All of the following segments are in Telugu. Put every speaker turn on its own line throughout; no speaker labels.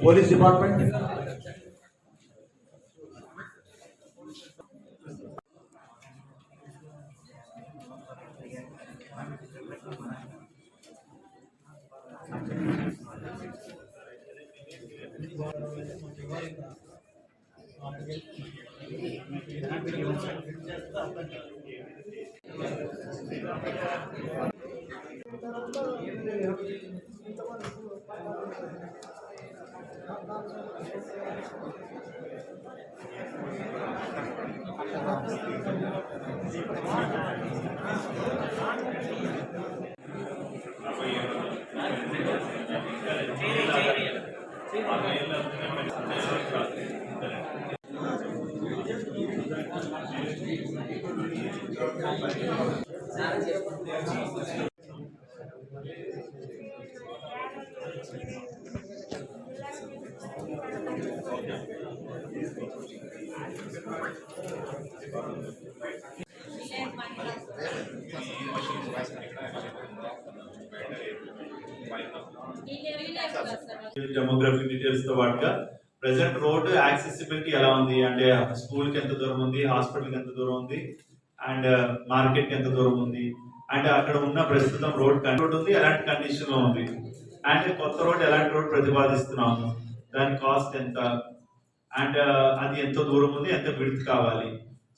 Police department.
డెమోగ్రఫీ డీటెయిల్స్ తో పాటుగా ప్రెసెంట్ రోడ్ యాక్సెసిబిలిటీ ఎలా ఉంది అంటే స్కూల్ కి ఎంత దూరం ఉంది, హాస్పిటల్ కి ఎంత దూరం ఉంది, అండ్ మార్కెట్ కి ఎంత దూరం ఉంది, అండ్ అక్కడ ఉన్న ప్రస్తుతం రోడ్ ఉంది ఎలాంటి కండిషన్ లో ఉంది, అండ్ కొత్త రోడ్ ఎలాంటి రోడ్ ప్రతిపాదిస్తున్నాము, దాని కాస్ట్ ఎంత, అండ్ అది ఎంత దూరం ఉంది, ఎంత విడ్త్ కావాలి.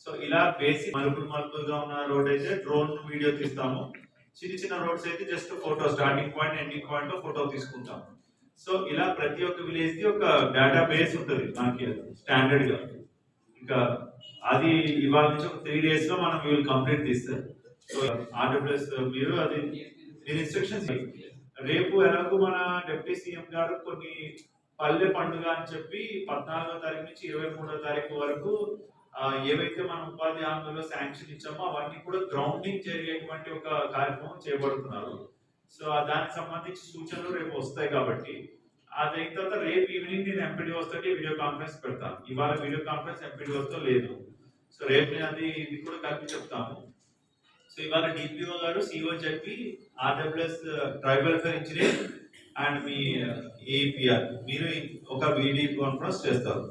సో ఇలా బేసిక్ మలుపులుగా ఉన్న రోడ్ అయితే డ్రోన్ వీడియో తీస్తాము. చిన్న చిన్న రోడ్స్ అయితే just photo starting point ending point లో ఫోటో తీసుకుంటాం. సో ఇలా ప్రతి ఒక్క విలేజ్ కి ఒక డేటా బేస్ ఉంటుంది మనకి స్టాండర్డ్ గా. ఇంకా అది ఇవాళ నుంచి ఒక 3 days లో మనం వీళ్ళు కంప్లీట్ తీస్తారు. సో ఆర్డబ్ల్యూఎస్ మీరు అది దీని ఇన్స్ట్రక్షన్స్ రేపు ఎలాగో మన డిప్యూటీ సీఎం గారు కొన్ని పల్లె పండుగ అని చెప్పి 14వ తారీఖు నుంచి 23వ తారీఖు వరకు ఏవైతే మనం ఉపాధి హామీలో శాంక్షన్ ఇచ్చామో అవన్నీ కూడా గ్రౌండింగ్ జరిగేటువంటి ఒక కార్యక్రమం చేపడుతున్నారు. సో దానికి సంబంధించి సూచనలు రేపు వస్తాయి కాబట్టి అది అయిన తర్వాత రేపు ఈవినింగ్ నేను ఎంపీడీఓస్ తోటి వీడియో కాన్ఫరెన్స్ పెడతాను. ఇవాళ వీడియో కాన్ఫరెన్స్ ఎంపీడీఓస్ తో లేదు. సో రేపు నేను అది ఇది కూడా కలిపి చెప్తాము. సో ఇవాళ డిపిఓ గారు సిఓ చెప్పి RWS tribal welfare engineer and me APR మీరు ఒక వీడియో కాన్ఫరెన్స్ చేస్తారు.